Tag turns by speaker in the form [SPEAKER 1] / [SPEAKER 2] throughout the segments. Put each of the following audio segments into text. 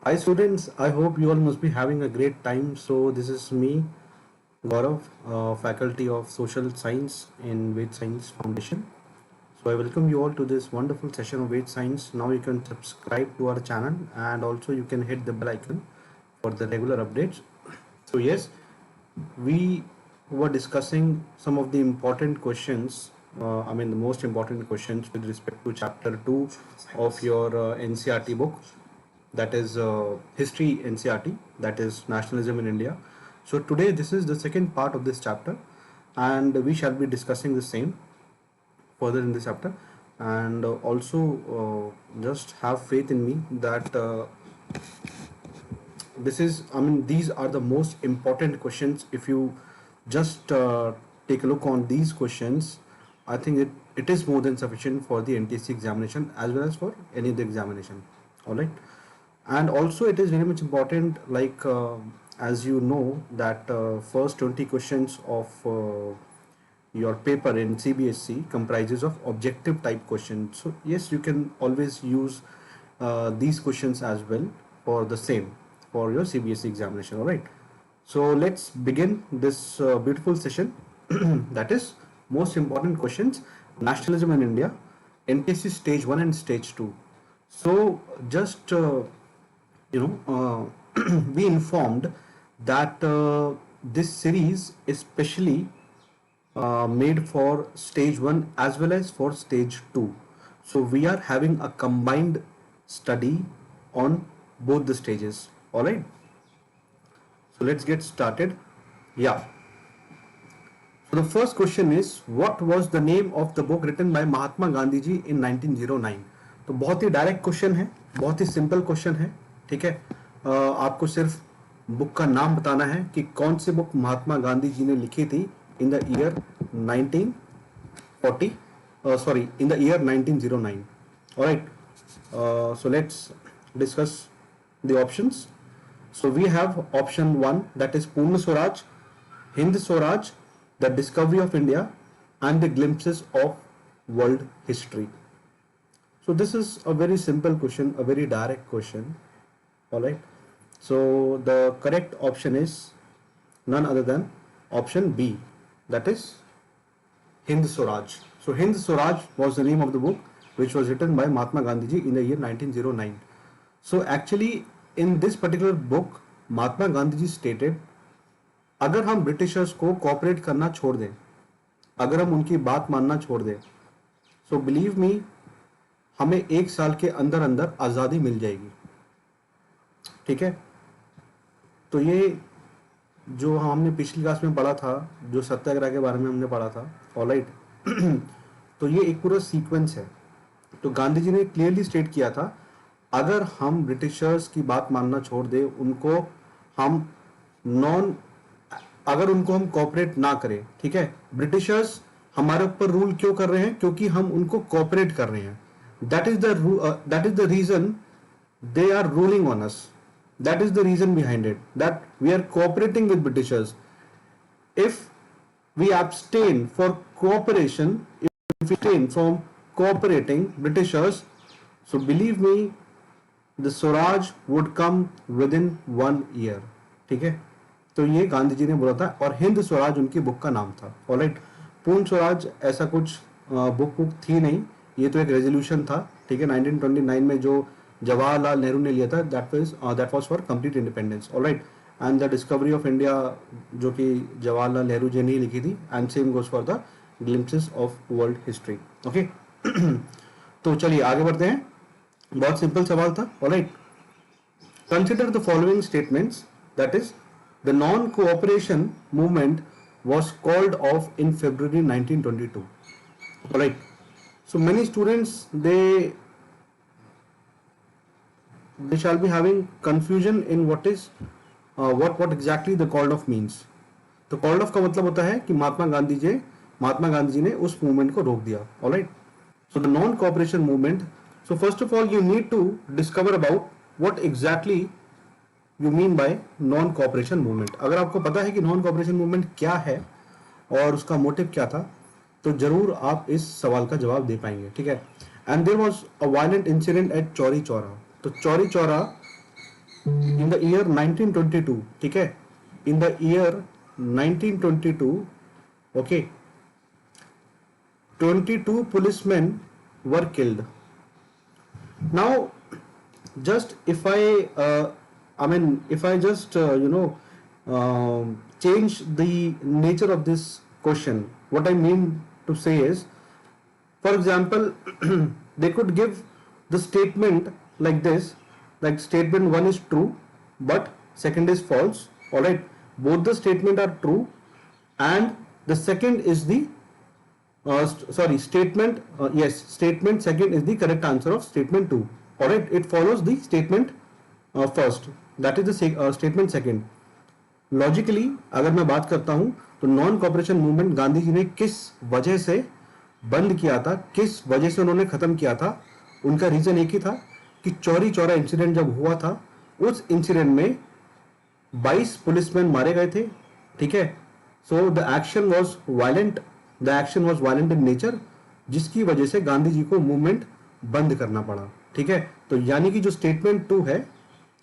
[SPEAKER 1] Hi students, I hope you all must be having a great time. So this is me, Gaurav, faculty of Social Science in Ved Science Foundation. So I welcome you all to this wonderful session of Ved Science. Now you can subscribe to our channel and also you can hit the bell icon for the regular updates. So yes, we were discussing some of the important questions. The most important questions with respect to chapter 2 of your NCRT book, that is history NCRT, that is nationalism in India. So today this is the second part of this chapter, and we shall be discussing the same further in this chapter. And also just have faith in me that these are the most important questions. If you just take a look on these questions, I think it is more than sufficient for the NTSC examination as well as for any other examination. All right. And also it is very much important, like as you know that first 20 questions of your paper in CBSE comprises of objective type questions. So yes, you can always use these questions as well for the same for your CBSE examination. All right. So let's begin this beautiful session. That is most important questions, nationalism in India, NTSC stage 1 and stage 2. So just we informed that this series is specially made for stage 1 as well as for stage 2. So we are having a combined study on both the stages. All right. So let's get started. Yeah. So the first question is, what was the name of the book written by Mahatma Gandhi ji in 1909? तो बहुत ही direct question है, बहुत ही simple question है. ठीक है. आपको सिर्फ book का नाम बताना है कि कौन सी बुक महात्मा गांधी जी ने लिखी थी इन the year 1940, sorry, in the year 1909. All right. So let's discuss the options. So we have option 1, that is Purna Swaraj, Hind Swaraj, the discovery of India, and the glimpses of world history. So this is a very simple question, a very direct question. All right. So the correct option is none other than option B, that is Hind Swaraj. So Hind Swaraj was the name of the book which was written by Mahatma Gandhi ji in the year 1909. So actually in this particular book Mahatma Gandhi ji stated, अगर हम Britishers को cooperate करना छोड़ दें, अगर हम उनकी बात मानना छोड़ दें, सो बिलीव मी, हमें 1 साल के अंदर अंदर आज़ादी मिल जाएगी. ठीक है. तो ये जो हमने पिछली क्लास में पढ़ा था, जो सत्याग्रह के बारे में हमने पढ़ा था. ऑलराइट. तो ये एक पूरा सीक्वेंस है. तो गांधी जी ने क्लियरली स्टेट किया था, अगर हम ब्रिटिशर्स की बात मानना छोड़ दें, अगर उनको हम कोऑपरेट ना करें, ठीक है. ब्रिटिशर्स हमारे ऊपर रूल क्यों कर रहे हैं? क्योंकि हम उनको कोऑपरेट कर रहे हैं. That is the reason they are ruling on us. That is the reason behind it, that we are cooperating with Britishers. If we abstain for cooperation, if we abstain from cooperating Britishers, so believe me, the Swaraj would come within 1 year. ठीक है. तो ये गांधी जी ने बोला था, और हिंद स्वराज उनकी book का नाम था. ऑलराइट. पूर्ण स्वराज ऐसा कुछ बुक थी नहीं, ये तो एक रेजोल्यूशन था. ठीक है. 1929 में जो जवाहरलाल नेहरू ने लिया था, that was for complete independence. Alright. And the discovery of India, जो कि जवाहरलाल नेहरू जी ने लिखी थी, and same goes for the glimpses of world history. Okay. तो चलिए आगे बढ़ते हैं. बहुत सिंपल सवाल था. Alright. Consider the following statements, that is the non-cooperation movement was called off in February 1922. All right. So many students, they shall be having confusion in what exactly the called off means. तो called off का मतलब होता है कि महात्मा गांधी जी ने उस movement को रोक दिया. All right. So the non-cooperation movement. So first of all, you need to discover about what exactly you mean by non cooperation movement. अगर आपको पता है कि नॉन कोऑपरेशन मूवमेंट क्या है और उसका मोटिव क्या था, तो जरूर आप इस सवाल का जवाब दे पाएंगे. ठीक है. And there was a violent incident at Chauri Chaura. तो Chauri Chaura in the year 1922, ठीक है, in the year 1922, okay, 22 policemen were killed. Now, just if I mean, if I just change the nature of this question, what I mean to say is, for example, they could give the statement like this, like statement 1 is true but second is false. All right, both the statement are true and the second is the statement, yes, statement second is the correct answer of statement 2. All right, it follows the statement first, that is the statement second. Logically अगर मैं बात करता हूं तो non cooperation movement Gandhi ji ने किस वजह से बंद किया था, किस वजह से उन्होंने खत्म किया था, उनका रीजन एक ही था कि चौरी चौरा इंसिडेंट जब हुआ था, उस इंसिडेंट में 22 पुलिसमैन मारे गए थे, ठीक है. So the action was violent, the action was violent in nature, जिसकी वजह से गांधी जी को मूवमेंट बंद करना पड़ा, ठीक है. तो यानी कि जो स्टेटमेंट 2 है,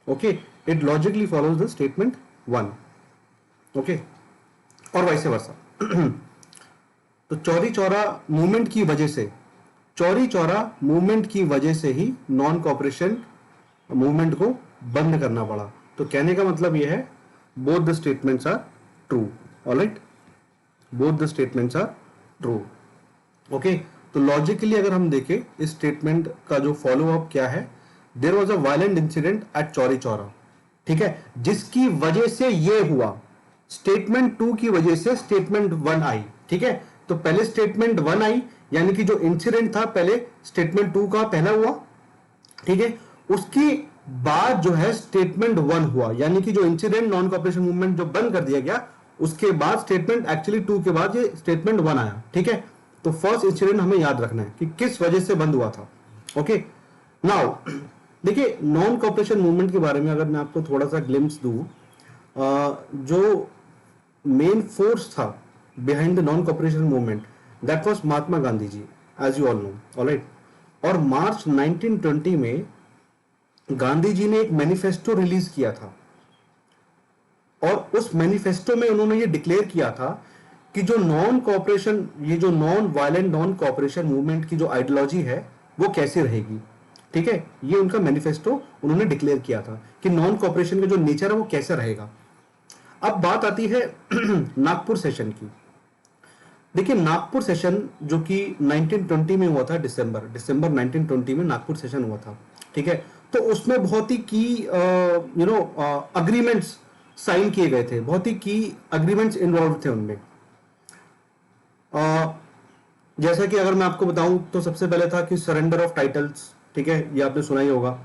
[SPEAKER 1] okay, it logically follows the statement 1, okay, और वैसे वर्सा. तो चौरी चौरा मूवमेंट की वजह से, चौरी चौरा मूवमेंट की वजह से ही नॉन कॉपरेशन मूवमेंट को बंद करना पड़ा. तो कहने का मतलब यह है, both the statements are true. Alright, both the statements are true, okay. तो लॉजिकली अगर हम देखें इस स्टेटमेंट का जो फॉलो अप क्या है, there was a violent incident at Chauri Chaura, ठीक है, जिसकी वजह से ये हुआ. स्टेटमेंट 2 की वजह से स्टेटमेंट 1 आई, ठीक है. तो पहले स्टेटमेंट 1 आई, यानी कि जो इंसिडेंट था पहले स्टेटमेंट 2 का पहला हुआ, ठीक है. उसके बाद जो है स्टेटमेंट 1 हुआ, यानी कि जो इंसिडेंट नॉन कॉपरेशन मूवमेंट जो बंद कर दिया गया, उसके बाद स्टेटमेंट एक्चुअली 2 के बाद ये स्टेटमेंट 1 आया, ठीक है. तो फर्स्ट इंसिडेंट हमें याद रखना है कि किस वजह से बंद हुआ था, ओके. नाउ देखिए, नॉन कॉपरेशन मूवमेंट के बारे में अगर मैं आपको थोड़ा सा ग्लिम्स दूं, जो मेन फोर्स था behind the non cooperation movement, that was Mahatma Gandhi ji, as you all know. Alright, और मार्च 1920 में गांधी जी ने एक मैनिफेस्टो रिलीज किया था, और उस मैनिफेस्टो में उन्होंने ये डिक्लेयर किया था कि जो नॉन कॉपरेशन, ये जो non violent non cooperation movement की जो आइडियोलॉजी है वो कैसे रहेगी, ठीक है. ये उनका मैनिफेस्टो उन्होंने डिक्लेयर किया था कि नॉन कॉपरेशन का जो नेचर है वो कैसे रहेगा. अब बात आती है नागपुर सेशन की. देखिए, नागपुर सेशन जो कि 1920 में हुआ था, दिसंबर 1920 में नागपुर सेशन हुआ था, ठीक है. तो उसमें बहुत ही की अग्रीमेंट्स साइन किए गए थे, बहुत ही की अग्रीमेंट्स इन्वॉल्व थे उनमें. जैसा कि अगर मैं आपको बताऊं तो सबसे पहले था कि सरेंडर ऑफ टाइटल्स, ठीक है, ये आपने सुना ही होगा.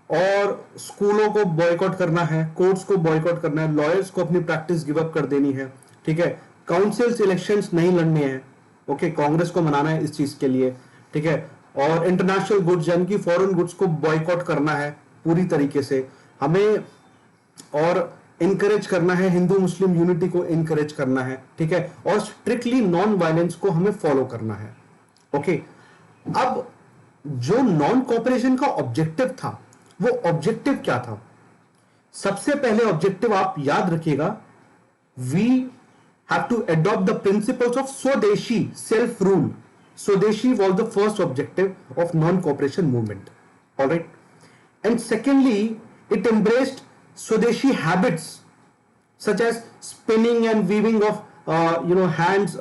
[SPEAKER 1] और स्कूलों को बॉयकॉट करना है, कोर्ट्स को बॉयकॉट करना है, लॉयर्स को अपनी प्रैक्टिस गिव अप कर देनी है, ठीक है. काउंसिल्स इलेक्शंस नहीं लड़ने हैं, ओके, कांग्रेस को मनाना है इस चीज के लिए, ठीक है. और इंटरनेशनल गुड्स यानी कि फॉरेन गुड्स को बॉयकॉट करना है पूरी तरीके से हमें, और इनकरेज करना है हिंदू मुस्लिम यूनिटी को इनकरेज करना है, ठीक है. और स्ट्रिक्टली नॉन वायलेंस को हमें फॉलो करना है, ओके. अब जो नॉन कॉपरेशन का ऑब्जेक्टिव था, वो ऑब्जेक्टिव क्या था? सबसे पहले ऑब्जेक्टिव आप याद रखिएगा, we have to adopt the principles of swadeshi self rule. Swadeshi was the first objective of non cooperation movement, alright. And secondly, it embraced swadeshi habits such as spinning and weaving of hands,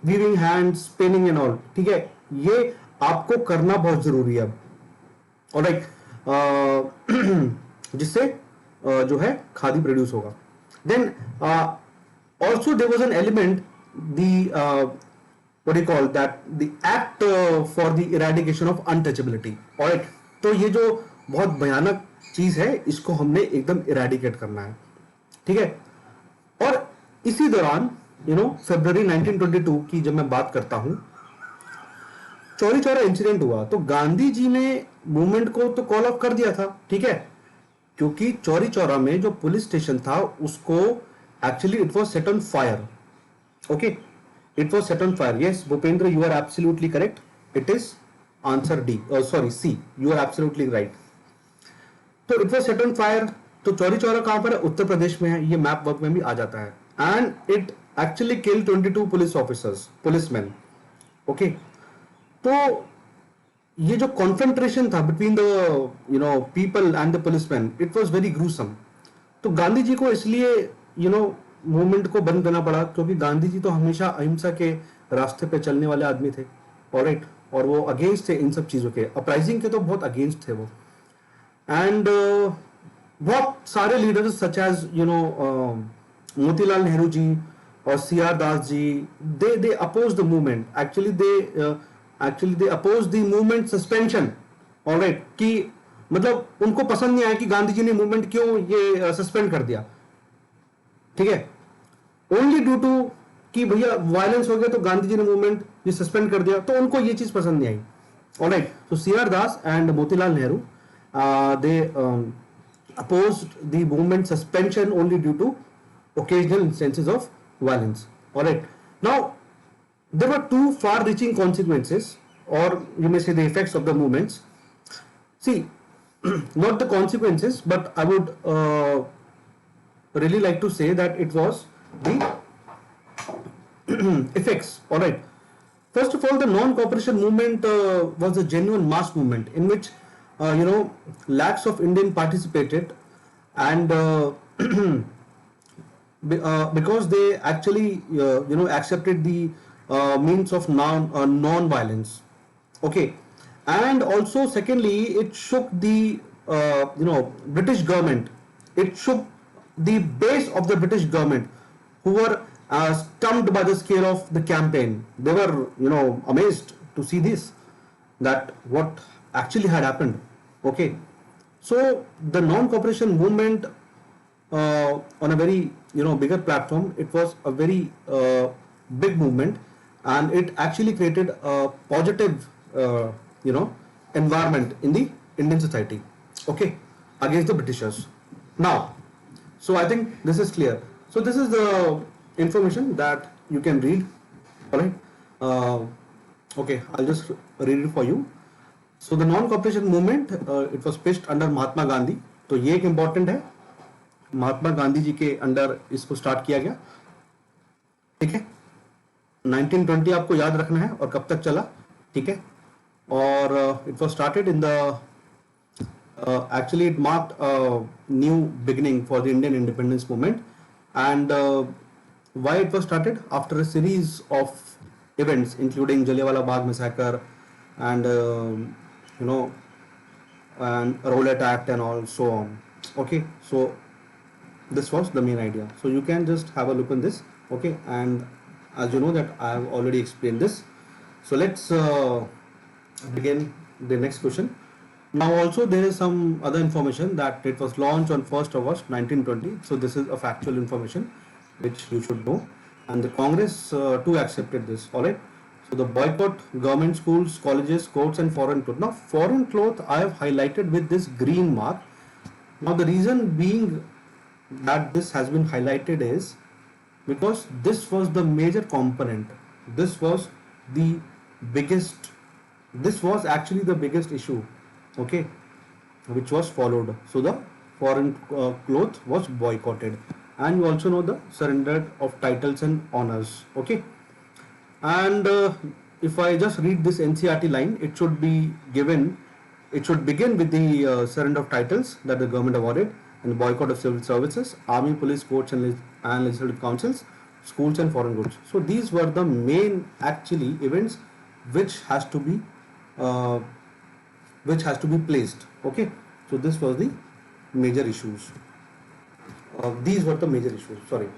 [SPEAKER 1] weaving hands, spinning and all, ठीक है. ये आपको करना बहुत जरूरी है अब, alright, जिससे जो है खादी प्रोड्यूस होगा. Then also there was an element, the what do you call that, the act for the eradication of untouchability, alright. तो ये जो बहुत भयानक चीज है, इसको हमने एकदम इरेडिकेट करना है, ठीक है. और इसी दौरान फरवरी 1922 की जब मैं बात करता हूं, चौरी चौरा इंसिडेंट हुआ, तो गांधी जी ने मूवमेंट को तो कॉल ऑफ कर दिया था, ठीक है, क्योंकि चौरी चौरा में जो पुलिस स्टेशन था उसको actually it was set on fire, okay. It was set on fire. Yes, Bhupendra, you are absolutely correct. It is answer D. C. You are absolutely right. So it was set on fire. तो चौरी चौरा कहां पर है? उत्तर प्रदेश में है, ये map work में भी आ जाता है. And it actually kill 22 police officers, policeman. Okay, तो ये जो कॉन्फ्रंट्रेशन था between the people and the policeman, it was very gruesome. तो गांधी जी को इसलिए मूवमेंट को बंद करना पड़ा, क्योंकि गांधी जी तो हमेशा अहिंसा के रास्ते पे चलने वाले आदमी थे. ऑलराइट, और वो अगेंस्ट थे इन सब चीजों के, अपराइजिंग के तो बहुत अगेंस्ट थे वो. एंड बहुत सारे leaders such as Motilal Nehru ji और C R Das ji, they oppose the movement. Actually they oppose the movement suspension. Alright, कि मतलब उनको पसंद नहीं आया कि गांधी जी ने मूवमेंट क्यों ये सस्पेंड कर दिया. ठीक है, ओनली ड्यू टू कि भैया वायलेंस हो गया तो गांधी जी ने मूवमेंट ये सस्पेंड कर दिया, तो उनको ये चीज पसंद नहीं आई. Alright, so C R Das and Motilal Nehru, they opposed the movement suspension only due to occasional instances of violence. All right. Now, there were two far-reaching consequences, or you may say the effects of the movements. See, not the consequences, but I would really like to say that it was the effects. All right. First of all, the non-cooperation movement was a genuine mass movement in which lakhs of Indian participated, and because they actually accepted the means of non-violence. Okay, and also secondly, it shook the British government. It shook the base of the British government, who were stumped by the scale of the campaign. They were amazed to see this, that what actually had happened. Okay, so the non-cooperation movement on a very bigger platform, it was a very big movement, and it actually created a positive environment in the Indian society, okay, against the Britishers. Now, so I think this is clear. So this is the information that you can read. All right, okay, I'll just read it for you. So the non-cooperation movement, it was pitched under Mahatma Gandhi. तो ये एक important है, महात्मा गांधी जी के under इसको start किया गया. ठीक है, 1920 आपको याद रखना है और कब तक चला. ठीक है, और it was started in the actually it marked a new beginning for the Indian independence movement. And why it was started? After a series of events including Jallianwala Bagh massacre and and Rowlatt Act and all so on. Okay, so this was the main idea. So you can just have a look on this. Okay, and as you know that I have already explained this. So let's begin the next question. Now also there is some other information that it was launched on 1st August 1920. So this is a factual information which you should know, and the Congress too accepted this. All right. So the boycott government schools, colleges, courts and foreign clothes. Now foreign cloth I have highlighted with this green mark. Now the reason being that this has been highlighted is because this was the major component. This was the biggest, this was actually the biggest issue, okay, which was followed. So the foreign cloth was boycotted, and you also know the surrender of titles and honors. Okay, and if I just read this NCERT line, it should be given, it should begin with the surrender of titles that the government awarded, and the boycott of civil services, army, police, courts and legislative councils, schools and foreign goods. So these were the main actually events which has to be placed. Okay, so this was the major issues. These were the major issues. Sorry.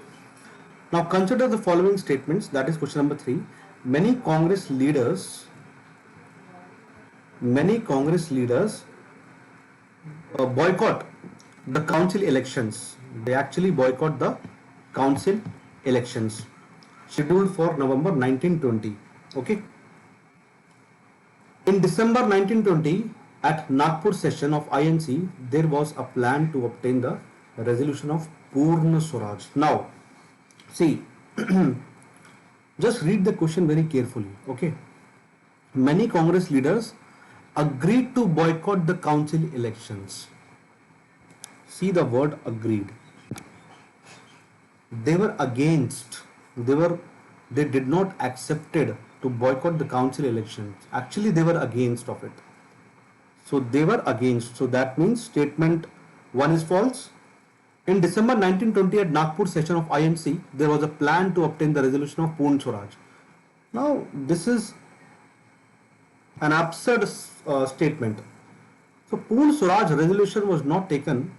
[SPEAKER 1] Now consider the following statements. That is question number 3. Many Congress leaders boycott the council elections. They actually boycott the council elections scheduled for November 1920. Okay. In December 1920, at Nagpur session of INC, there was a plan to obtain the resolution of Purna Swaraj. Now, see, just read the question very carefully. Okay. Many Congress leaders agreed to boycott the council elections. see the word agreed. They were against, they did not accepted to boycott the council elections. Actually, they were against of it. So they were against. So that means statement 1 is false. In December 1920 at Nagpur session of INC, there was a plan to obtain the resolution of Purn Swaraj. Now, this is an absurd statement. So, Purn Swaraj resolution was not taken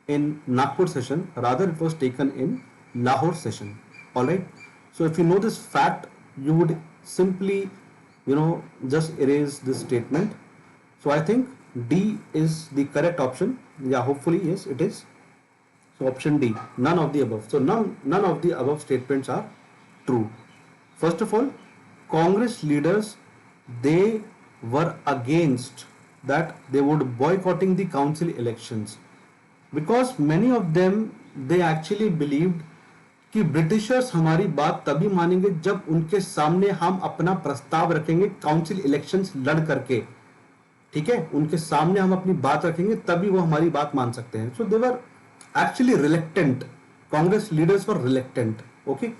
[SPEAKER 1] in Nagpur session, rather it was taken in Lahore session. Alright. So, if you know this fact, you would simply, just erase this statement. So, I think D is the correct option. Yeah, hopefully, yes, it is. So, option D, none of the above. So, none of the above statements are true. First of all, Congress leaders, they were against that, they would boycotting the council elections, because many of them, they actually believed कि Britishers हमारी बात तभी मानेंगे जब उनके सामने हम अपना प्रस्ताव रखेंगे काउंसिल इलेक्शंस लड़ करके, ठीक है, उनके सामने हम अपनी बात रखेंगे तभी वो हमारी बात मान सकते हैं. So they were actually reluctant, Congress leaders were reluctant. Okay.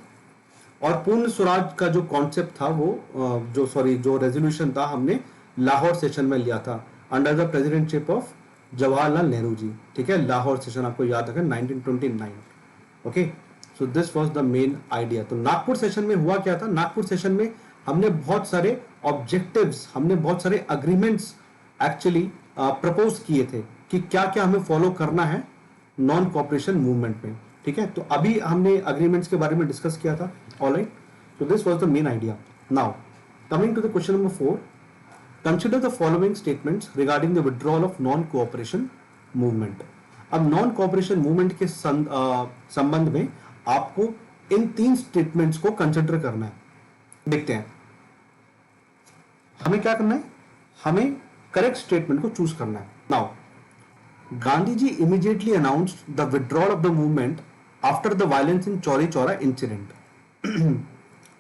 [SPEAKER 1] और पूर्ण स्वराज का जो कॉन्सेप्ट था वो जो रेजोल्यूशन था, हमने लाहौर सेशन में लिया था under the presidentship of Jawaharlal Nehru ji. ठीक है, लाहौर सेशन आपको याद रखें 1929. Okay. So this was the main idea. तो नागपुर सेशन में हुआ क्या था, नागपुर सेशन में हमने बहुत सारे ऑब्जेक्टिव्स, हमने बहुत सारे अग्रीमेंट्स एक्चुअली प्रपोज किए थे कि क्या क्या हमें फॉलो करना है नॉन कॉपरेशन मूवमेंट में. ठीक है, तो अभी हमने अग्रीमेंट्स के बारे में डिस्कस किया था. Alright. So this was the main idea. Now coming to the question number 4, consider the following statements regarding the withdrawal of non cooperation movement. अब नॉन कोऑपरेशन मूवमेंट के संबंध में आपको इन 3 स्टेटमेंट्स को कंसिडर करना है. देखते हैं हमें क्या करना है, हमें करेक्ट स्टेटमेंट को चूज करना है. Now Gandhi ji immediately announced the withdrawal of the movement after the violence in Chauri Chaura incident.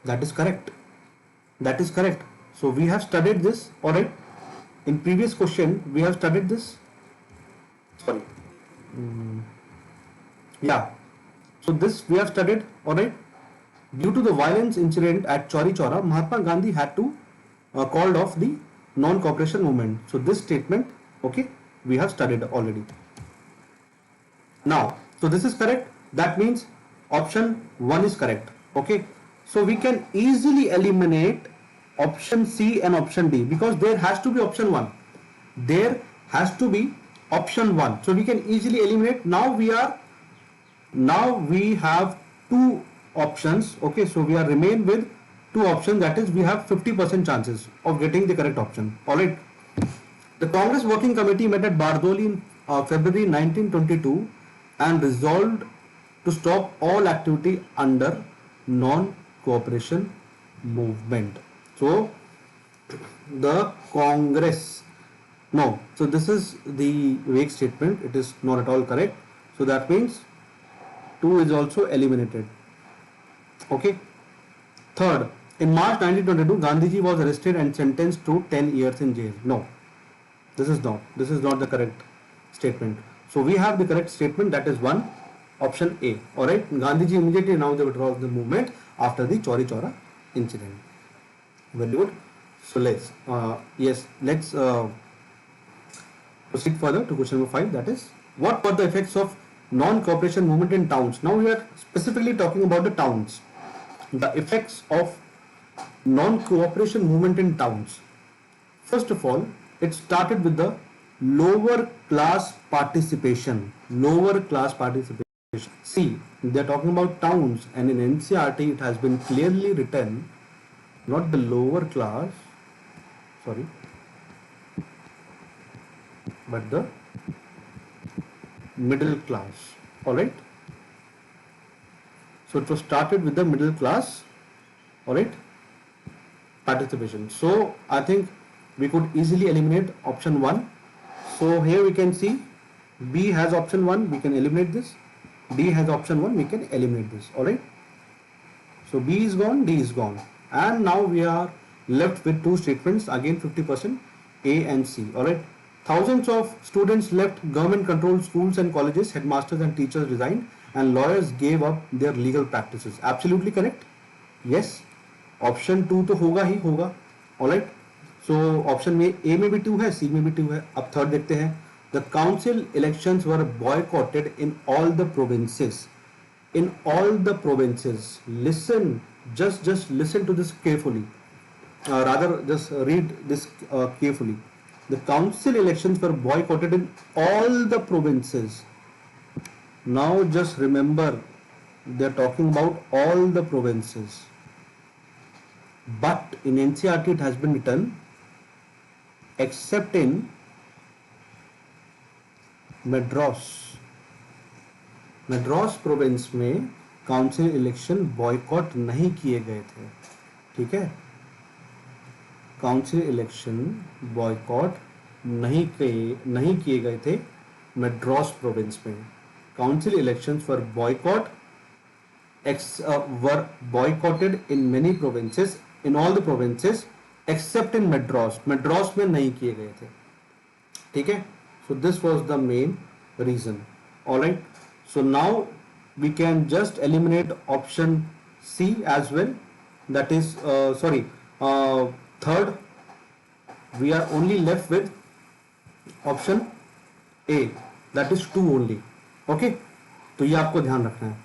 [SPEAKER 1] That is correct, that is correct. So we have studied this. All right, in previous question we have studied this. Sorry. Yeah, so this we have studied. All right, due to the violence incident at Chauri Chaura, Mahatma Gandhi had to called off the non-cooperation movement. So this statement, okay, we have studied already. Now, so this is correct. That means option 1 is correct. Okay, so we can easily eliminate option C and option D, because there has to be option 1. There has to be option 1. So we can easily eliminate. Now we have 2 options. Okay, so we are remain with 2 options. That is, we have 50% chances of getting the correct option. All right. The Congress Working Committee met at Bardoli in February 1922 and resolved to stop all activity under non-cooperation movement. So the Congress, no, so this is the vague statement, it is not at all correct. So that means 2 is also eliminated. Okay. Third, in March 1922 Gandhiji was arrested and sentenced to 10 years in jail. No, this is not the correct statement. So we have the correct statement, that is 1, option A. All right, Gandhiji immediately announced the withdrawal of the movement after the Chauri Chaura incident. Very good. So let's proceed further to question number 5. That is, what were the effects of non-cooperation movement in towns? Now we are specifically talking about the towns. The effects of non-cooperation movement in towns. First of all, it started with the lower class participation. Lower class participation. See, they are talking about towns, and in NCERT it has been clearly written, not the lower class, sorry, but the middle class. All right. So it was started with the middle class. All right, participation. So I think we could easily eliminate option 1. So here we can see B has option 1, we can eliminate this. D has option 1, we can eliminate this. All right. So B is gone, D is gone, and now we are left with 2 statements, again 50%, A and C. All right. Thousands of students left government controlled schools and colleges, headmasters and teachers resigned, and lawyers gave up their legal practices. Absolutely correct. Yes, option 2 तो होगा ही होगा. Alright, so option में ए में भी 2 है, सी में भी 2 है. अब थर्ड देखते हैं. The council elections were boycotted in all the provinces. In all the provinces, listen, just listen to this carefully, rather just read this carefully. The council elections were boycotted in all the provinces. Now just remember, they're talking about all the provinces, but in NCERT it has been written except in Madras. Madras province में council election boycott नहीं किए गए थे. ठीक है, council election boycott नहीं किए गए थे मद्रास प्रोविंस में. Council elections were boycotted in many provinces, in all the provinces except in Madras. Madras में नहीं किए गए थे. ठीक है, so this was the main reason. Alright, so now we can just eliminate option C as well, that is third. We are only left with option A, that is 2 only. Okay, तो ये आपको ध्यान रखना है.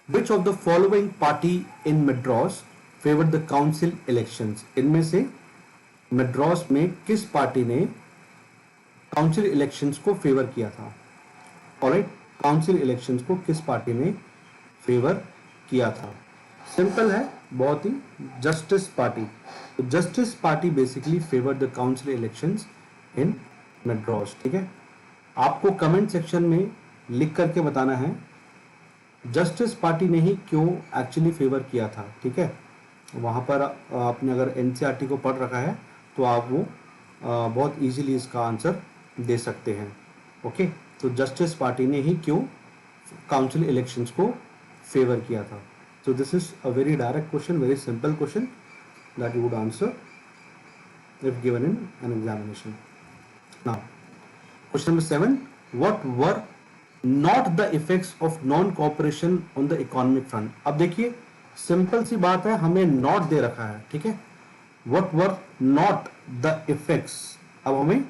[SPEAKER 1] Which of the following party in Madras favored the council elections? इनमें से मद्रास में किस पार्टी ने काउंसिल इलेक्शंस को फेवर किया था? ऑलराइट, काउंसिल इलेक्शंस को किस पार्टी ने फेवर किया था? सिंपल है बहुत ही, जस्टिस पार्टी. तो justice party basically favour the council elections in Madras. ठीक है, आपको कमेंट सेक्शन में लिख करके बताना है जस्टिस पार्टी ने ही क्यों एक्चुअली फेवर किया था. ठीक है, वहां पर आपने अगर एनसीईआरटी को पढ़ रखा है तो आप वो बहुत इजीली इसका आंसर दे सकते हैं. ओके, तो जस्टिस पार्टी ने ही क्यों काउंसिल इलेक्शंस को फेवर किया था? So this is a very direct question, very simple question that you would answer if given in an examination. Now, question number 7. What were not the effects of non-cooperation on the economic front? अब देखिए, simple सी बात है, हमें not they रखा है. ठीक है, what were not the effects? अब हमें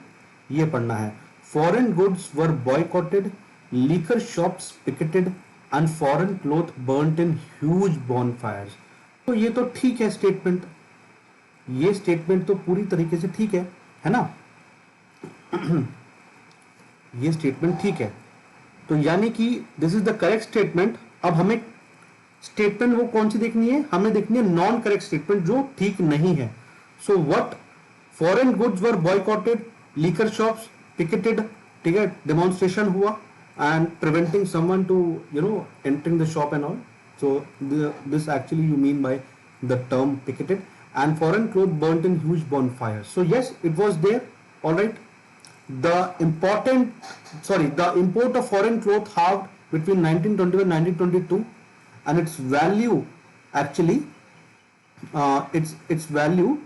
[SPEAKER 1] ये पढ़ना है. Foreign goods were boycotted, liquor shops picketed, and foreign cloth burnt in huge bonfires. तो ये तो ठीक है स्टेटमेंट, ये स्टेटमेंट तो पूरी तरीके से ठीक है ना? ये स्टेटमेंट ठीक है, तो यानी कि this is the correct statement. अब हमें स्टेटमेंट वो कौन सी देखनी है? हमें देखनी है नॉन करेक्ट स्टेटमेंट जो ठीक नहीं है. So what? Foreign goods were boycotted, liquor shops picketed. ठीक है, डेमोन्स्ट्रेशन हुआ and preventing someone to entering the shop and all. So this actually you mean by the term picketed. And foreign cloth burnt in huge bonfires. So yes, it was there. All right, the import of foreign cloth halved between 1921 and 1922, and its value actually its value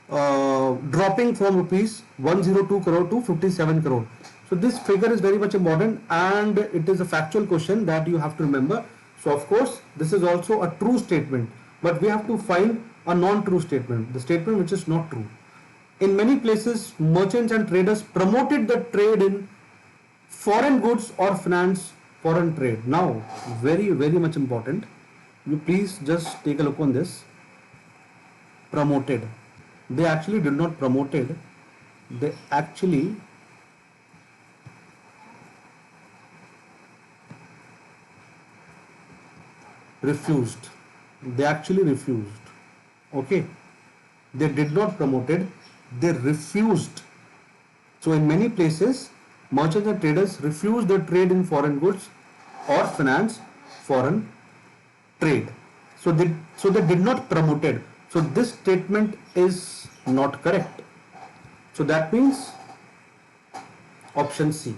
[SPEAKER 1] dropping from rupees 102 crore to 57 crore. So this figure is very much important, and it is a factual question that you have to remember. So of course this is also a true statement, but we have to find a non-true statement, the statement which is not true. In many places, merchants and traders promoted the trade in foreign goods or finance foreign trade. Now, very much important. You please just take a look on this. Promoted. They actually did not promoted. They actually refused. They actually refused. Okay, they did not promoted, they refused. So in many places, merchants and traders refused the trade in foreign goods or finance foreign trade. So they did not promoted. So this statement is not correct. So that means option C,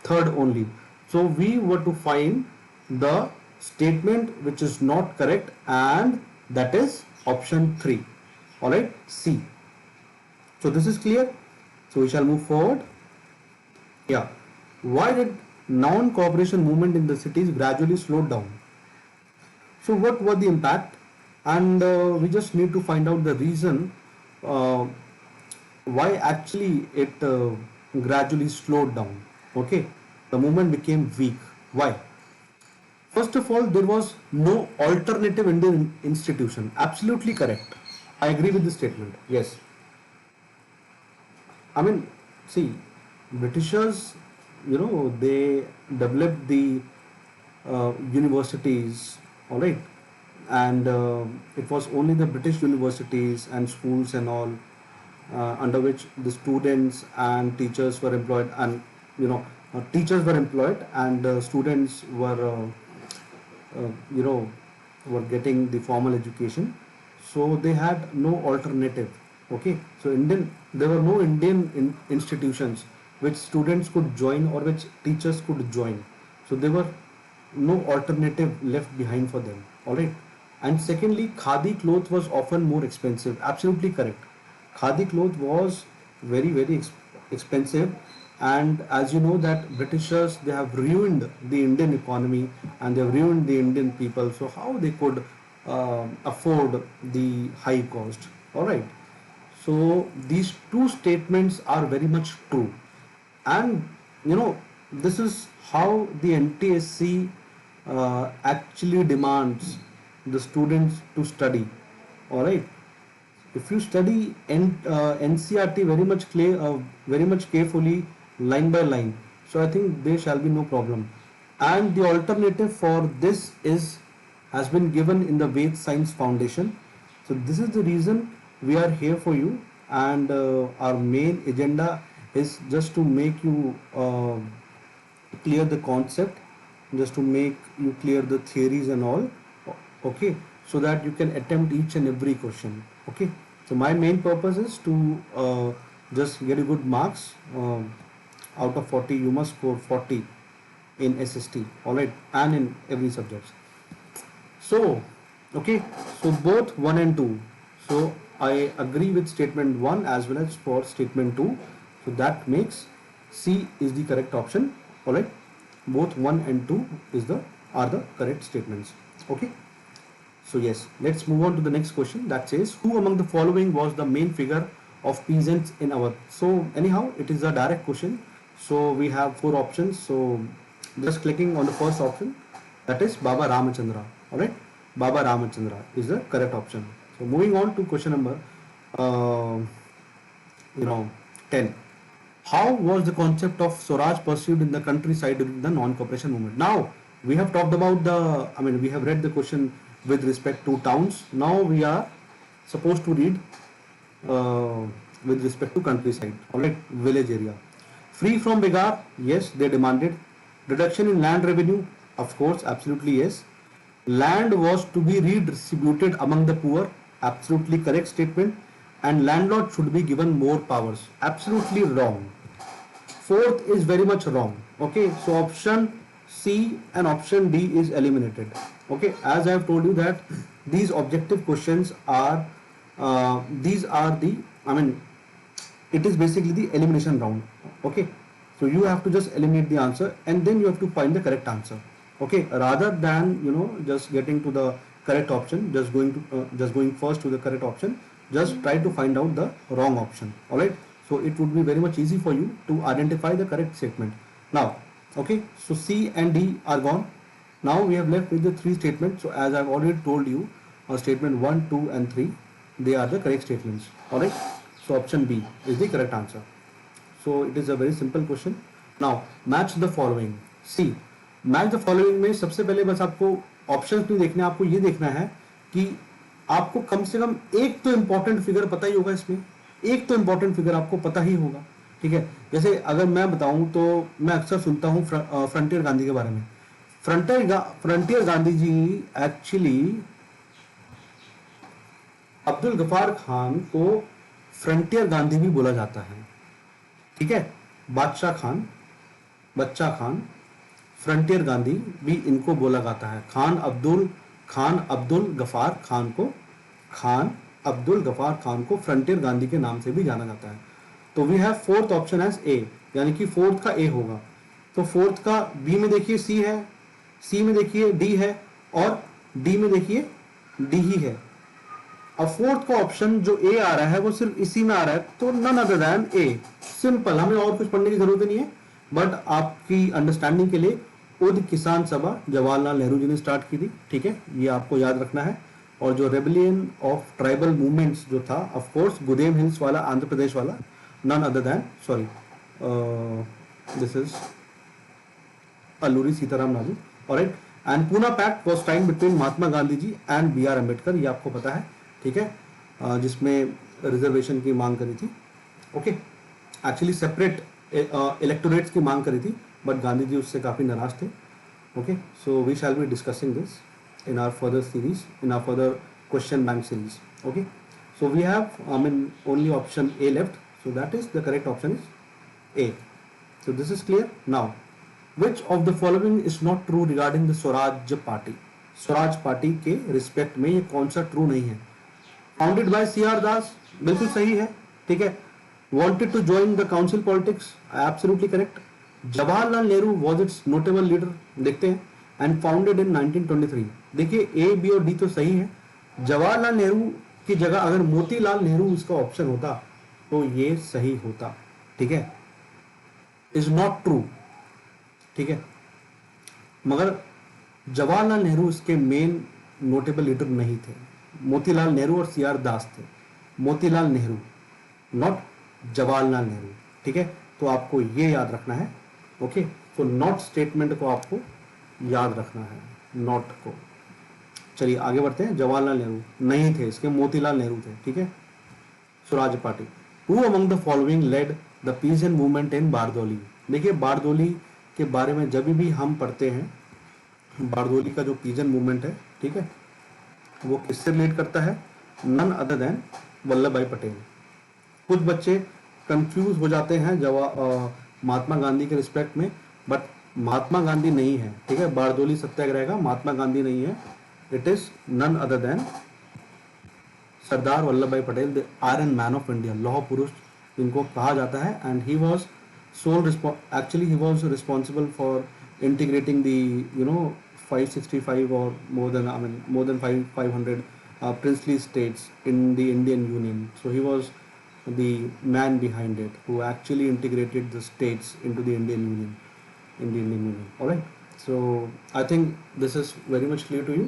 [SPEAKER 1] third only. So we were to find the statement which is not correct, and that is option 3. All right, C. So this is clear. So we shall move forward. Yeah. Why did non-cooperation movement in the cities gradually slowed down? So what was the impact? And we just need to find out the reason uh, why actually it gradually slowed down. Okay, the movement became weak. Why? First of all, there was no alternative Indian institution. Absolutely correct. I agree with this statement. Yes. I mean, see, Britishers, they developed the universities, all right, and it was only the British universities and schools and all under which the students and teachers were employed, and teachers were employed, and students you know were getting the formal education, so they had no alternative. Okay, so there were no institutions which students could join or which teachers could join, so there were no alternative left behind for them, all right. And secondly, khadi cloth was often more expensive. Absolutely correct. Khadi cloth was very expensive, and as you know that Britishers, they have ruined the Indian economy and they have ruined the Indian people. So how they could afford the high cost? All right. So these two statements are very much true, and this is how the NTSC actually demands the students to study. All right. If you study NCRT very much carefully, line by line, so I think there shall be no problem. And the alternative for this is has been given in the Ved Science Foundation. So this is the reason we are here for you, and our main agenda is just to make you clear the concept, just to make you clear the theories and all. Okay, so that you can attempt each and every question. Okay, so my main purpose is to just get a good marks. Out of 40 you must score 40 in SST, all right, and in every subject. So okay, so both 1 and 2, so I agree with statement 1 as well as for statement 2, so that makes C is the correct option. All right, both 1 and 2 are the correct statements. Okay, so yes, let's move on to the next question that says, who among the following was the main figure of peasants in Awadh? So anyhow, it is a direct question. So we have 4 options. So just clicking on the first option, that is Baba Ramachandra. All right, Baba Ramachandra is the correct option. So moving on to question number 10. How was the concept of Swaraj pursued in the countryside during the non-cooperation movement? Now we have talked about we have read the question with respect to towns. Now we are supposed to read with respect to countryside, all right, village area. Free from begar, yes, they demanded. Reduction in land revenue, of course, absolutely yes. Land was to be redistributed among the poor, absolutely correct statement. And landlord should be given more powers, absolutely wrong. Fourth is very much wrong. Okay, so option C and option D is eliminated. Okay, as I have told you that these objective questions are it is basically the elimination round. Okay, so you have to just eliminate the answer and then you have to find the correct answer. Okay, rather than just getting to the correct option, just going first to the correct option, just try to find out the wrong option. All right, so it would be very much easy for you to identify the correct statement. Now okay, so C and D are gone. Now we have left with the 3 statements. So as I've already told you, statement 1, 2 and 3, they are the correct statements. All right, so option B is the correct answer. So it is a very simple question. Now match the following. See, match the following में सबसे पहले बस आपको options नहीं देखने, आपको ये देखना है कि आपको कम से कम एक तो इंपॉर्टेंट फिगर पता ही होगा, इसमें एक तो इंपॉर्टेंट फिगर आपको पता ही होगा। ठीक है, जैसे अगर मैं बताऊं तो मैं अक्सर सुनता हूं फ्रंटियर गांधी के बारे में। फ्रंटियर गांधी जी एक्चुअली अब्दुल गफार खान को फ्रंटियर गांधी भी बोला जाता है। ठीक है, बच्चा खान फ्रंटियर गांधी भी इनको बोला जाता है। खान अब्दुल गफार खान को फ्रंटियर गांधी के नाम से भी जाना जाता है। तो we have fourth option as a, यानी कि फोर्थ का ए होगा। तो फोर्थ का बी में देखिए सी है, सी में देखिए डी है, और डी में देखिए डी ही है। अब फोर्थ का ऑप्शन जो ए आ रहा है वो सिर्फ इसी में आ रहा है, तो नन अदर देन ए। सिंपल, हमें और कुछ पढ़ने की जरूरत नहीं है, बट आपकी अंडरस्टैंडिंग के लिए उद किसान सभा जवाहरलाल नेहरू जी ने स्टार्ट की थी, ठीक है, ये आपको याद रखना है। और जो रेबेलियन ऑफ ट्राइबल मूवमेंट्स जो था, ऑफ कोर्स गुदेम हिल्स वाला, आंध्र प्रदेश वाला, none other than, sorry, this is Alluri Sitarama Raju, alright. And Poona pact was signed between Mahatma Gandhi ji and B R Ambedkar, ये आपको पता है, ठीक है, जिसमें रिजर्वेशन की मांग करी थी। ओके, एक्चुअली सेपरेट इलेक्टोरेट्स की मांग करी थी, बट गांधी जी उससे काफ़ी नाराज थे। Okay, so we shall be discussing this in our further series, in our further question bank series. Okay, so we have only option A left, so that is the correct option is A. So this is clear. Now, which of the following is not true regarding the Swaraj Party? Swaraj party के respect में ये कौन सा true नहीं है? Founded by C R दास, बिल्कुल सही है, ठीक है। wanted to join the council politics, absolutely correct. Jawaharlal Nehru was its notable leader, देखते हैं, एंड फाउंडेड इन 1923। देखिए ए बी और डी तो सही है, जवाहरलाल नेहरू की जगह अगर मोतीलाल नेहरू इसका ऑप्शन होता तो ये सही होता, ठीक है, इज नॉट ट्रू, ठीक है। मगर जवाहरलाल नेहरू इसके मेन नोटेबल लीडर नहीं थे, मोतीलाल नेहरू और सी आर दास थे, मोतीलाल नेहरू, नॉट जवाहरलाल नेहरू, ठीक है। तो आपको ये याद रखना है। ओके, तो नॉट स्टेटमेंट को आपको याद रखना है, नॉट को। चलिए आगे बढ़ते हैं। जवाहरलाल नेहरू नहीं थे, इसके मोतीलाल नेहरू थे, ठीक है। Swaraj party, who among the following led the peasant movement in Bardoli. देखिए बारदौली के बारे में जब भी हम पढ़ते हैं, बारदौली का जो पीजेंट मूवमेंट है, ठीक है, वो किससे रिलेट करता है? None other then Vallabh Bhai Patel. कुछ बच्चे कंफ्यूज हो जाते हैं महात्मा गांधी के रिस्पेक्ट में, बट महात्मा गांधी नहीं है, ठीक है, बारदौली सत्याग्रह का महात्मा गांधी नहीं है, it is none other than Sardar Vallabh Bhai Patel, the iron man of India, लौह पुरुष जिनको कहा जाता है। And he was actually he was responsible for integrating the 565 or more than 500 princely states in the Indian Union. So he was the man behind it who actually integrated the states into the Indian Union. All right. So I think this is very much clear to you.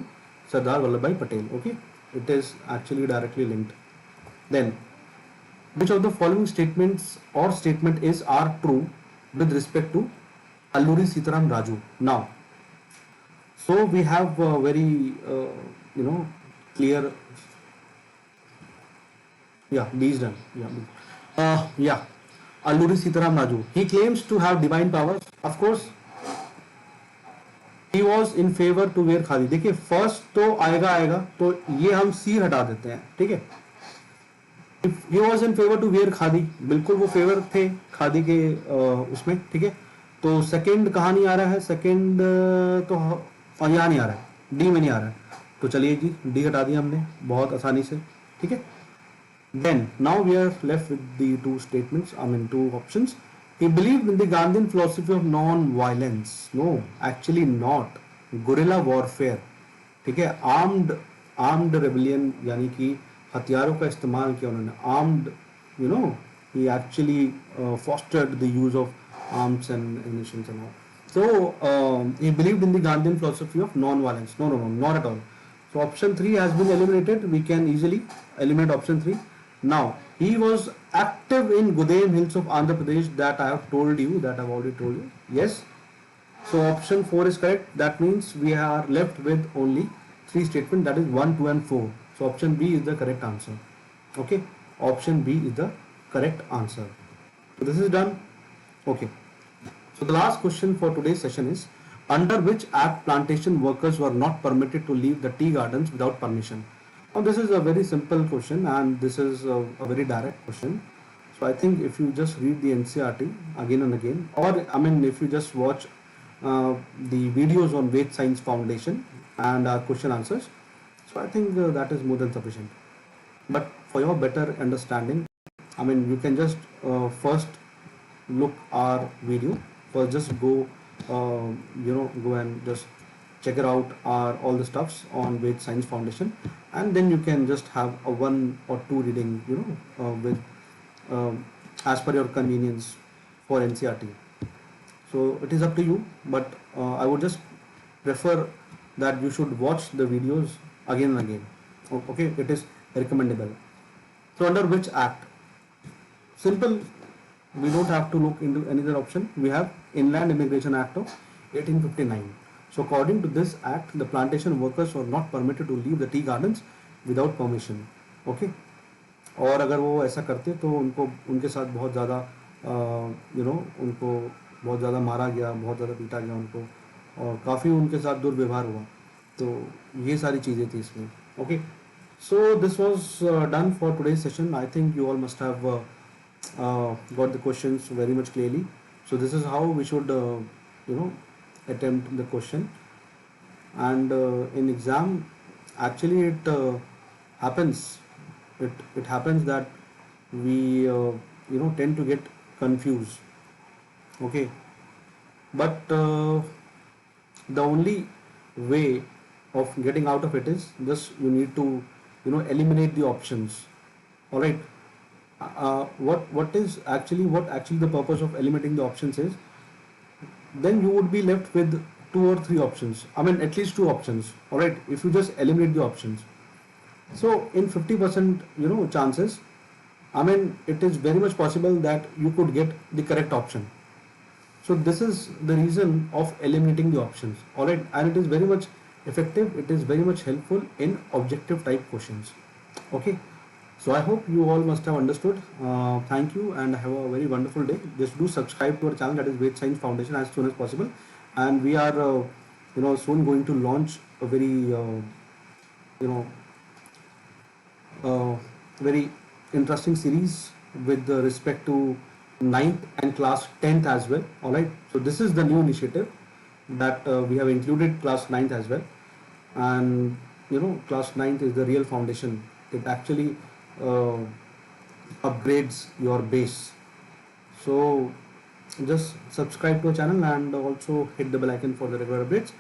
[SPEAKER 1] Sardar Vallabhbhai Patel. Okay, it is actually directly linked. Then, which of the following statements or statement are true with respect to Alluri Sitaram Raju? Now, so we have very clear. Yeah, B is done. Yeah. Alluri Sitaram Raju. He claims to have divine powers. Of course, he was in favor to wear khadi. देखिए first तो आएगा, तो ये हम सी हटा देते हैं, ठीक है। He was in favor to wear khadi, बिल्कुल वो फेवर थे खादी के उसमें, ठीक है। तो सेकंड कहाँ नहीं आ रहा है? सेकंड तो यहाँ नहीं आ रहा है, डी में नहीं आ रहा है, तो चलिए जी डी हटा दिया हमने बहुत आसानी से, ठीक है। Then now we are left with the two statements, two options. He believed in the Gandhian philosophy of non-violence. No, actually not. Guerrilla warfare, ठीक है। आर्म्ड रेबेलियन, यानी कि हथियारों का इस्तेमाल किया उन्होंने, armed, he actually fostered the use of arms and ammunition and all. So he believed in the Gandhian philosophy of non-violence. No, not at all. So option 3 has been eliminated. We can easily eliminate option 3. Now, he was active in Gudaim Hills of Andhra Pradesh, that I have told you, that I have already told you. Yes. So option 4 is correct. That means we are left with only 3 statements, that is 1, 2 and 4. So option B is the correct answer. Okay. Option B is the correct answer. So this is done. Okay. So the last question for today's session is, under which act plantation workers were not permitted to leave the tea gardens without permission? Now this is a very simple question, and this is a very direct question. So I think if you just read the NCERT again and again, or if you just watch the videos on Ved Science Foundation and question answers, so I think that is more than sufficient. But for your better understanding, I mean, you can just first look our video. First, just go, go and just check it out. Our all the stuffs on Ved Science Foundation, and then you can just have a one or two reading, with as per your convenience for NCRT. So it is up to you, but I would just prefer that you should watch the videos again and again. Okay, it is recommendable. So under which act? Simple, we don't have to look into any other option. We have Inland Immigration Act of 1859. So according to this act, the plantation workers were not permitted to leave the tea gardens without permission. Okay. और अगर वो ऐसा करते तो उनको उनके साथ बहुत ज़्यादा उनको बहुत ज़्यादा मारा गया, बहुत ज़्यादा पीटा गया उनको, और काफ़ी उनके साथ दुर्व्यवहार हुआ. तो ये सारी चीज़ें थी इसमें. Okay, so this was done for today's session. I think you all must have got the questions very much clearly. So this is how we should attempt the question. And in exam, actually it happens it happens that we tend to get confused. Okay, but the only way of getting out of it is just you need to eliminate the options. All right. What actually the purpose of eliminating the options is, then you would be left with two or three options. I mean, at least two options. All right, if you just eliminate the options. So in 50% chances, I mean, it is very much possible that you could get the correct option. So this is the reason of eliminating the options. All right, and it is very much effective. It is very much helpful in objective type questions. Okay. So I hope you all must have understood. Thank you and have a very wonderful day. Just do subscribe to our channel, that is Ved Science Foundation, as soon as possible. And we are soon going to launch a very very interesting series with respect to 9th and class 10th as well. All right. So this is the new initiative that we have included class 9th as well. And class 9th is the real foundation. It actually upgrades your base. So just subscribe to our channel and also hit the bell icon for the regular updates.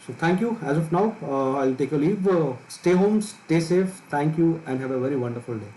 [SPEAKER 1] So thank you. As of now, I'll take a leave. Stay home, stay safe. Thank you and have a very wonderful day.